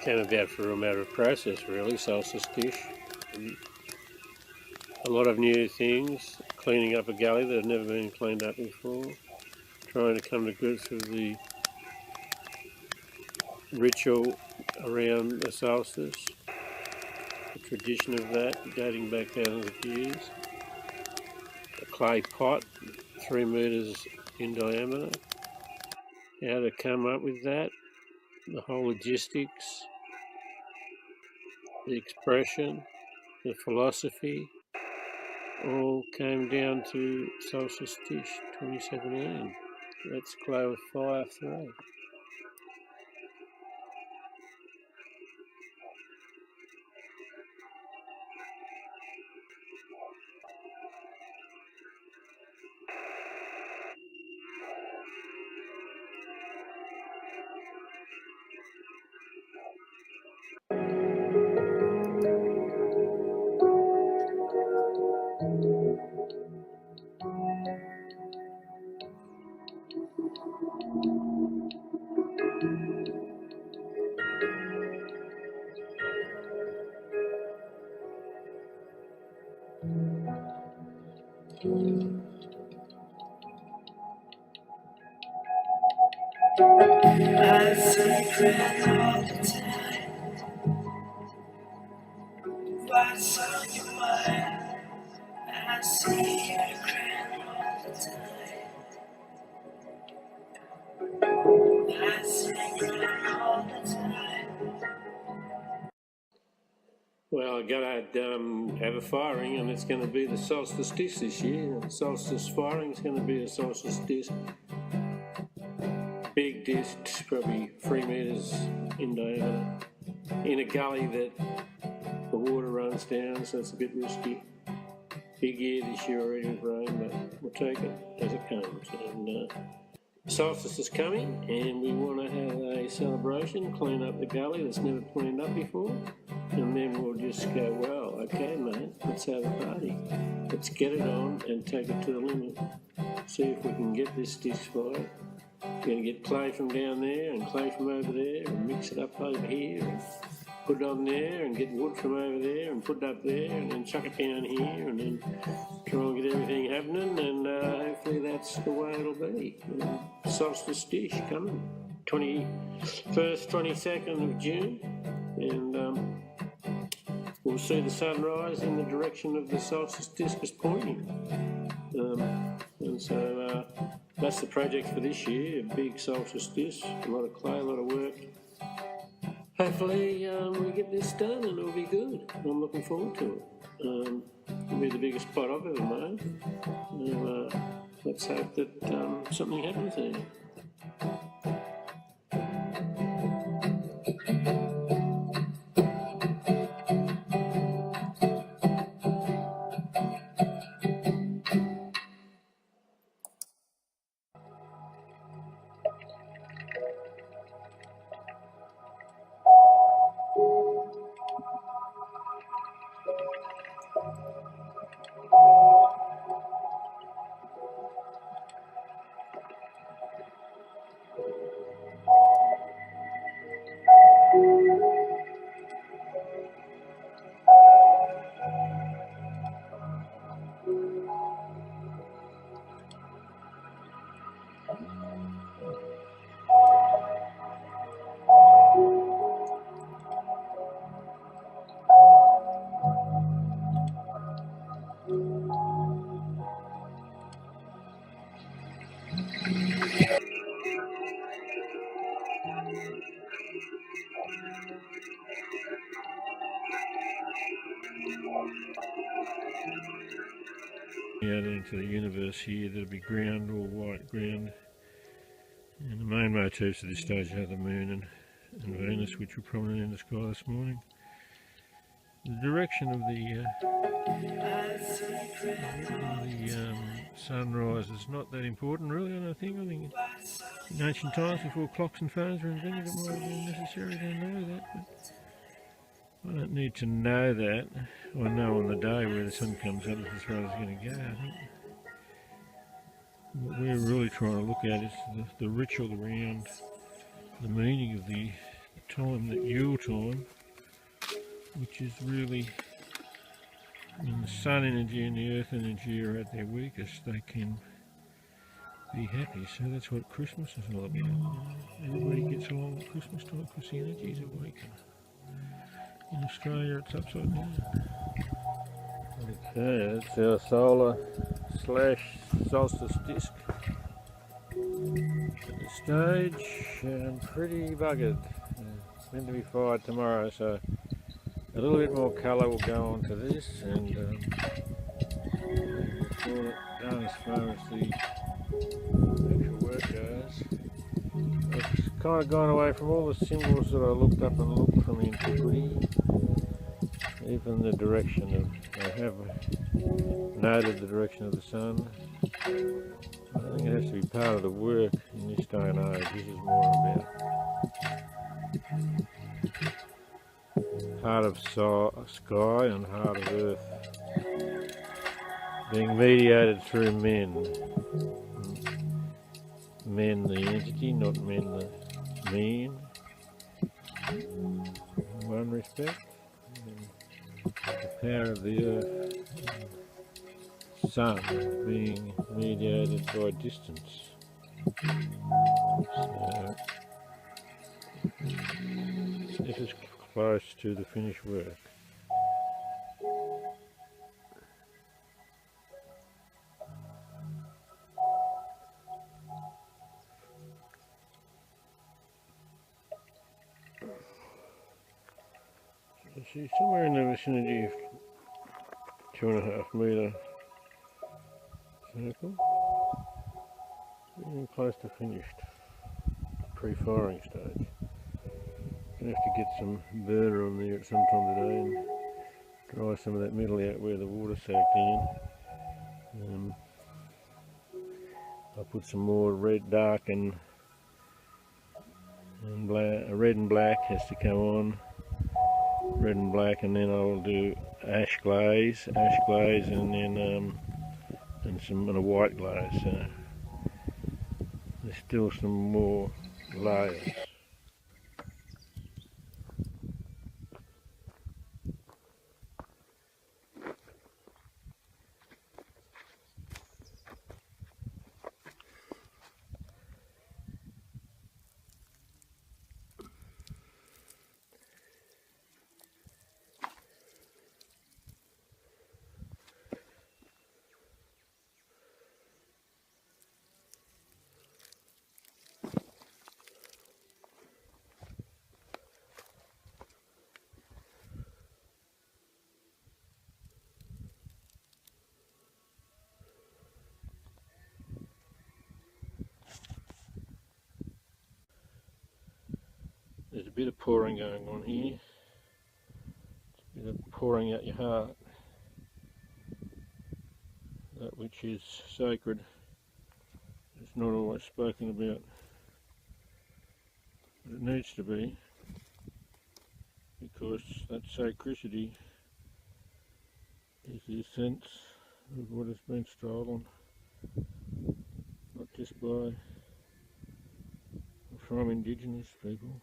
came about for a matter of process, really. Solstice dish. A lot of new things, cleaning up a gully that had never been cleaned up before, trying to come to grips with the ritual around the solstice, the tradition of that dating back thousands of years, a clay pot 3 metres in diameter, how to come up with that, the whole logistics, the expression, the philosophy, all came down to Solstice Dish 2017. Let's Glow with Fire 3. I secret all the time. What's on your mind? I see you crying all the time. I secret all the time. Well, I'm going to have a firing, and it's going to be the Solstice Dish this year. The Solstice firing is going to be a Solstice Dish. Big disc, probably 3 metres in diameter, in a gully that the water runs down, so it's a bit risky. Big year this year already with rain, but we'll take it as it comes. And solstice is coming, and we want to have a celebration, clean up the gully that's never cleaned up before, and then we'll just go, well, okay, mate, let's have a party. Let's get it on and take it to the limit. See if we can get this dish fired. We're going to get clay from down there and clay from over there and mix it up over here and put it on there and get wood from over there and put it up there and then chuck it down here and then try and get everything happening, and hopefully that's the way it'll be. Solstice Dish coming 21st, 22nd of June, and we'll see the sunrise in the direction of the solstice disc is pointing. And so that's the project for this year, a big solstice disc, a lot of clay, a lot of work. Hopefully we get this done and it'll be good. I'm looking forward to it. It'll be the biggest pot I've ever made. And, let's hope that something happens there. Out into the universe here, there'll be ground, all white ground, and the main motifs at this stage are the moon and Venus, which were prominent in the sky this morning. The direction of the sunrise is not that important, really. I think in ancient times, before clocks and phones were invented, it might have been necessary to know that, but I don't need to know that. I know on the day where the sun comes up as far as it's going to go. I think what we're really trying to look at is the ritual around the meaning of the time that Yule time, which is really when the sun energy and the earth energy are at their weakest, they can be happy. So that's what Christmas is all about. Everybody gets along at Christmas time because the energies are weaker. In Australia it's upside down. Okay, that's our solar / solstice disc. At this stage, I'm pretty buggered. It's meant to be fired tomorrow, so a little bit more colour will go onto this, and we'll call it done as far as the actual work goes. I've kind of gone away from all the symbols that I looked up and looked from antiquity. Even the direction of, I have noted the direction of the sun. I think it has to be part of the work in this day and age. This is more about heart of sky and heart of earth being mediated through men. Men the entity, not men the mean, in one respect. The power of the earth, sun being mediated by distance. So this is close to the finished work. So see, somewhere in the vicinity of 2.5 metre circle, getting close to finished, pre-firing stage. Gonna have to get some burner on there at some time today and dry some of that metal out where the water soaked in. I'll put some more red, dark and black, red and black has to come on. Red and black, and then I'll do ash glaze, and then and a white glaze. So there's still some more layers. There's a bit of pouring going on here. It's a bit of pouring out your heart. That which is sacred is not always spoken about, but it needs to be, because that sacredity is the essence of what has been stolen, not just by from indigenous people.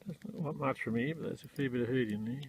That's not much from here, but there's a fair bit of heat in there.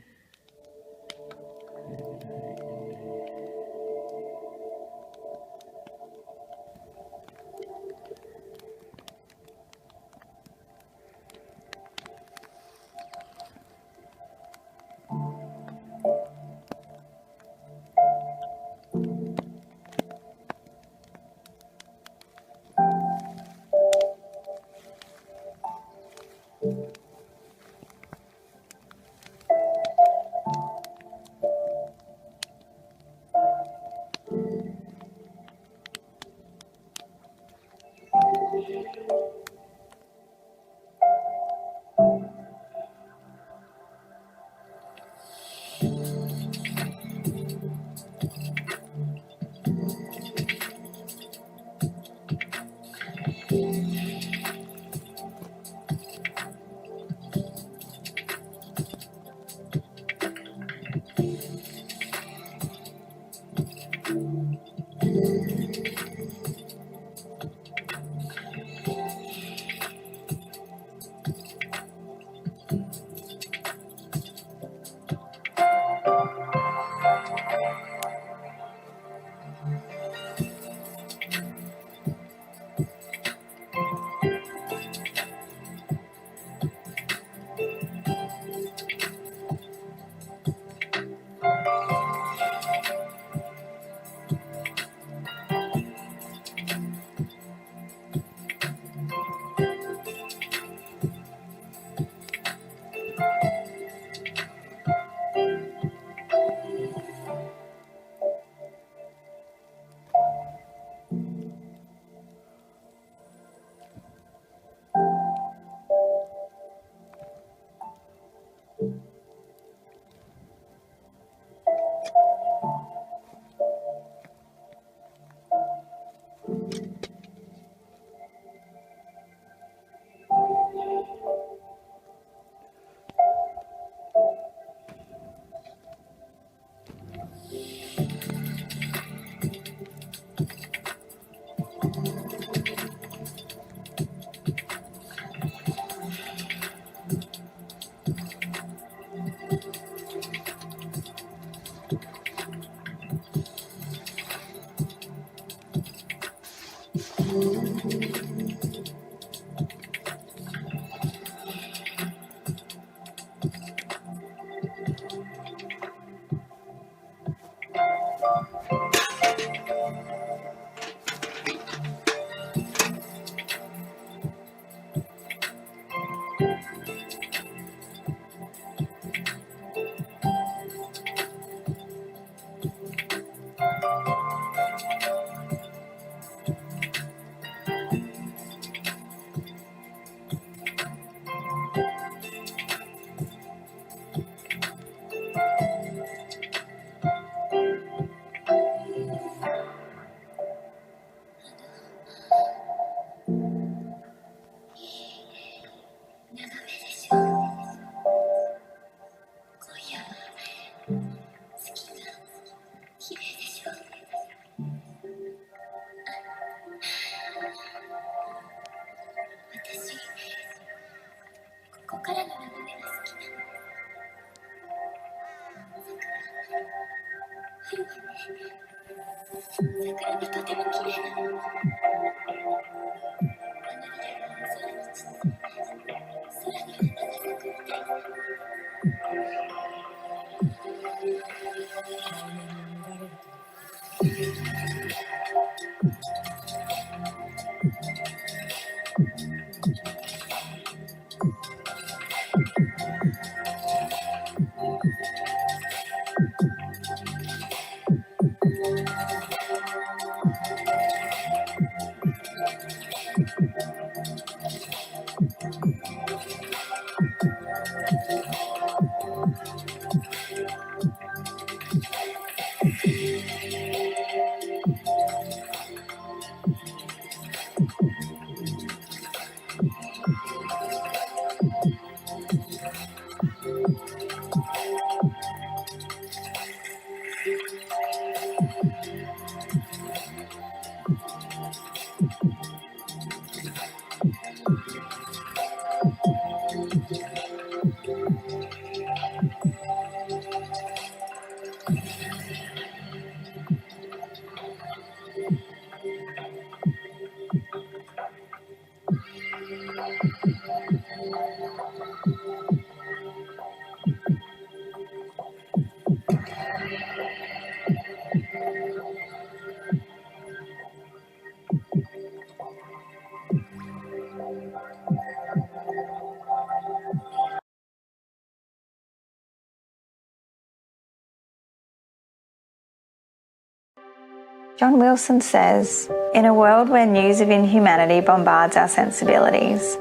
John Wilson says, in a world where news of inhumanity bombards our sensibilities,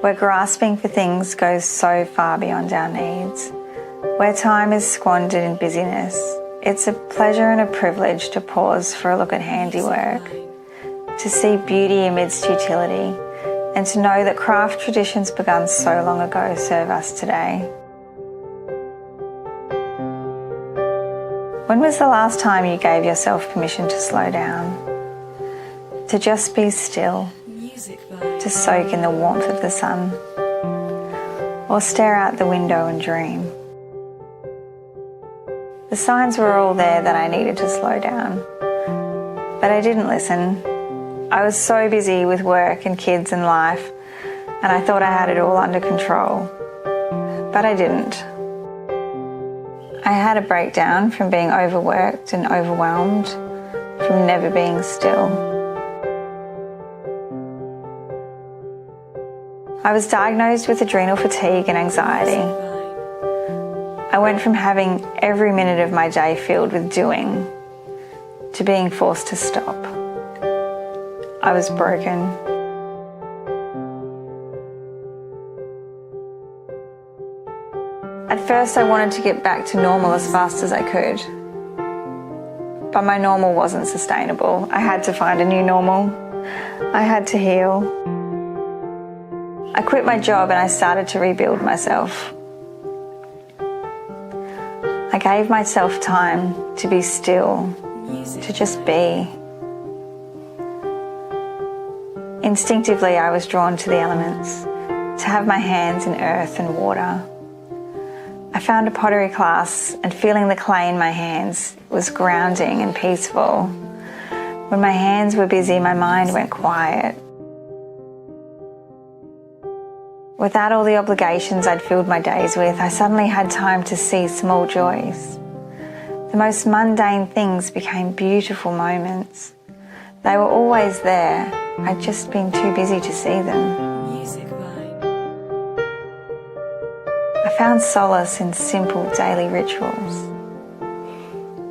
where grasping for things goes so far beyond our needs, where time is squandered in busyness, it's a pleasure and a privilege to pause for a look at handiwork, to see beauty amidst utility, and to know that craft traditions begun so long ago serve us today. When was the last time you gave yourself permission to slow down? To just be still? To soak in the warmth of the sun? Or stare out the window and dream? The signs were all there that I needed to slow down. But I didn't listen. I was so busy with work and kids and life, and I thought I had it all under control. But I didn't. I had a breakdown from being overworked and overwhelmed, from never being still. I was diagnosed with adrenal fatigue and anxiety. I went from having every minute of my day filled with doing to being forced to stop. I was broken. At first I wanted to get back to normal as fast as I could. But my normal wasn't sustainable. I had to find a new normal. I had to heal. I quit my job and I started to rebuild myself. I gave myself time to be still, to just be. Instinctively I was drawn to the elements, to have my hands in earth and water. I found a pottery class and feeling the clay in my hands was grounding and peaceful. When my hands were busy, my mind went quiet. Without all the obligations I'd filled my days with, I suddenly had time to see small joys. The most mundane things became beautiful moments. They were always there, I'd just been too busy to see them. Music Vibe. I found solace in simple daily rituals.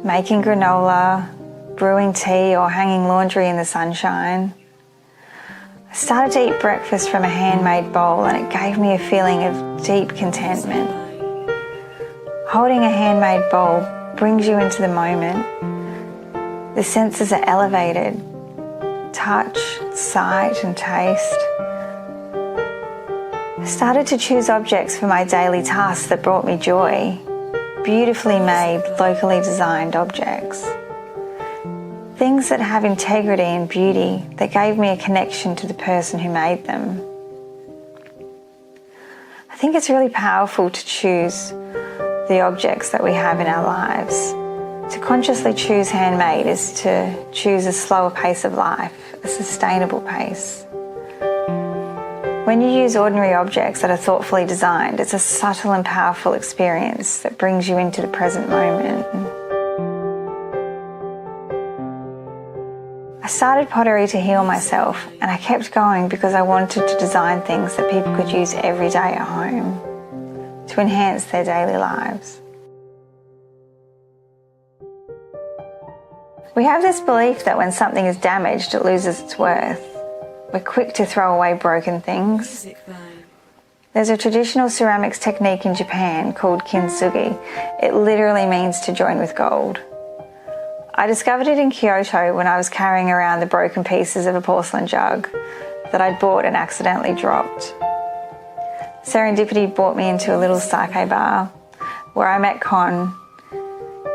Making granola, brewing tea or hanging laundry in the sunshine. I started to eat breakfast from a handmade bowl and it gave me a feeling of deep contentment. Holding a handmade bowl brings you into the moment. The senses are elevated. Touch, sight and taste. I started to choose objects for my daily tasks that brought me joy. Beautifully made, locally designed objects. Things that have integrity and beauty that gave me a connection to the person who made them. I think it's really powerful to choose the objects that we have in our lives. To consciously choose handmade is to choose a slower pace of life, a sustainable pace. When you use ordinary objects that are thoughtfully designed, it's a subtle and powerful experience that brings you into the present moment. I started pottery to heal myself, and I kept going because I wanted to design things that people could use every day at home to enhance their daily lives. We have this belief that when something is damaged, it loses its worth. We're quick to throw away broken things. Music Vibe. There's a traditional ceramics technique in Japan called kintsugi. It literally means to join with gold. I discovered it in Kyoto when I was carrying around the broken pieces of a porcelain jug that I'd bought and accidentally dropped. Serendipity brought me into a little sake bar where I met Kon.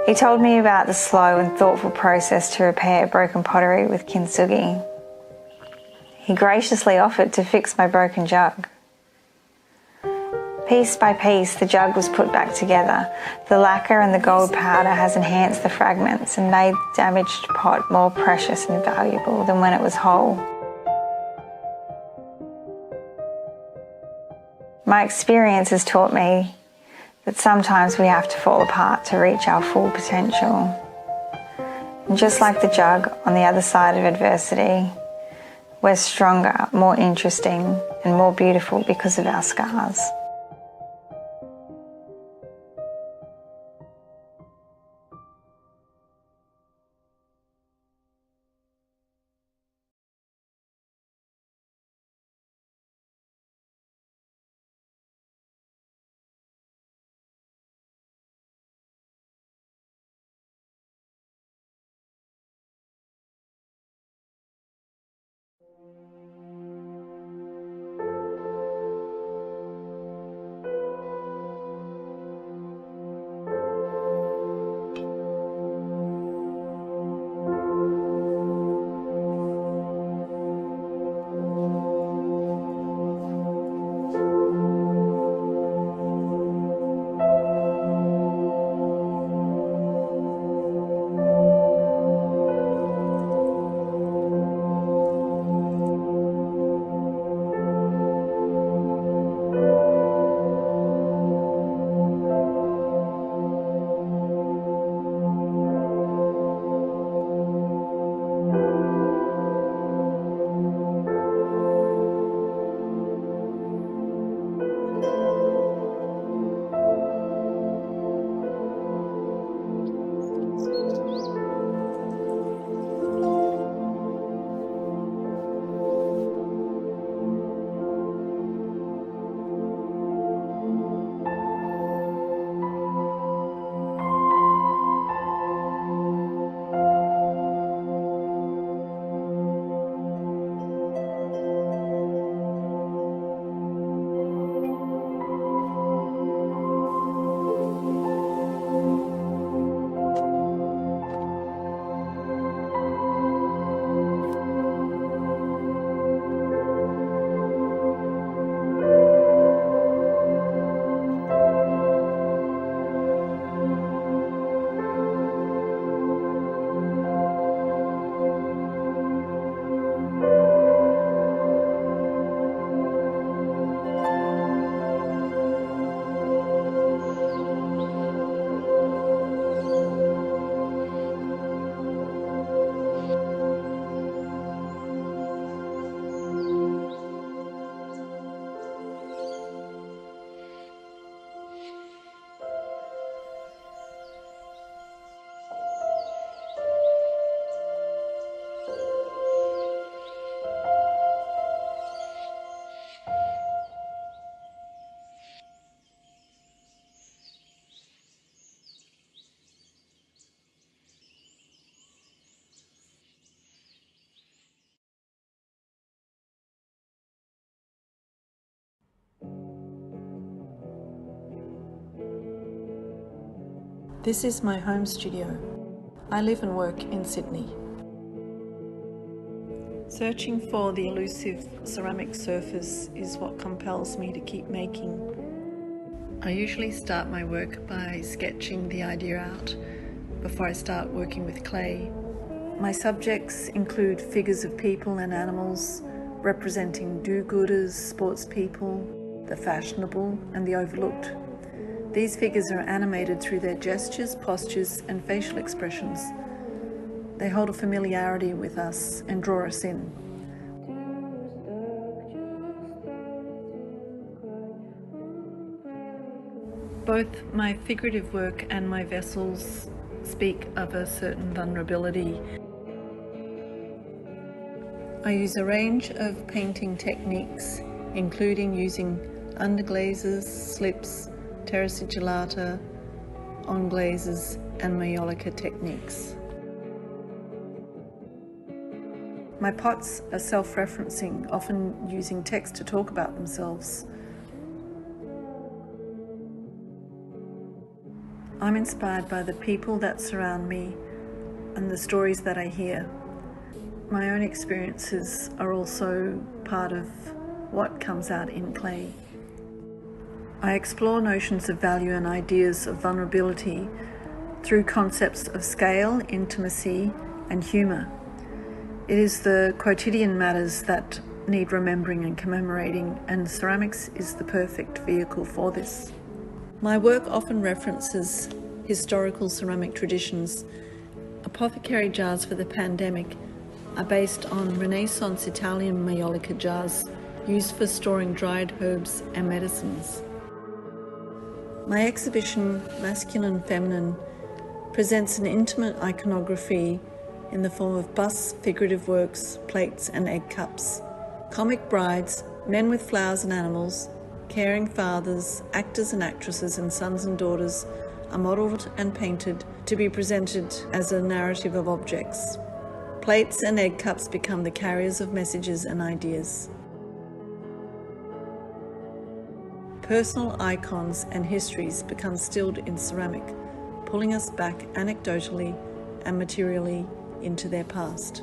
He told me about the slow and thoughtful process to repair broken pottery with kintsugi. He graciously offered to fix my broken jug. Piece by piece, the jug was put back together. The lacquer and the gold powder has enhanced the fragments and made the damaged pot more precious and valuable than when it was whole. My experience has taught me that sometimes we have to fall apart to reach our full potential. And just like the jug on the other side of adversity, we're stronger, more interesting, and more beautiful because of our scars. This is my home studio. I live and work in Sydney. Searching for the elusive ceramic surface is what compels me to keep making. I usually start my work by sketching the idea out before I start working with clay. My subjects include figures of people and animals representing do-gooders, sports people, the fashionable and the overlooked. These figures are animated through their gestures, postures and facial expressions. They hold a familiarity with us and draw us in. Both my figurative work and my vessels speak of a certain vulnerability. I use a range of painting techniques, including using underglazes, slips, terra sigillata, onglazes and maiolica techniques. My pots are self-referencing, often using text to talk about themselves. I'm inspired by the people that surround me and the stories that I hear. My own experiences are also part of what comes out in clay. I explore notions of value and ideas of vulnerability through concepts of scale, intimacy, and humour. It is the quotidian matters that need remembering and commemorating, and ceramics is the perfect vehicle for this. My work often references historical ceramic traditions. Apothecary jars for the pandemic are based on Renaissance Italian maiolica jars used for storing dried herbs and medicines. My exhibition, Masculine Feminine, presents an intimate iconography in the form of busts, figurative works, plates and egg cups. Comic brides, men with flowers and animals, caring fathers, actors and actresses and sons and daughters are modelled and painted to be presented as a narrative of objects. Plates and egg cups become the carriers of messages and ideas. Personal icons and histories become stilled in ceramic, pulling us back anecdotally and materially into their past.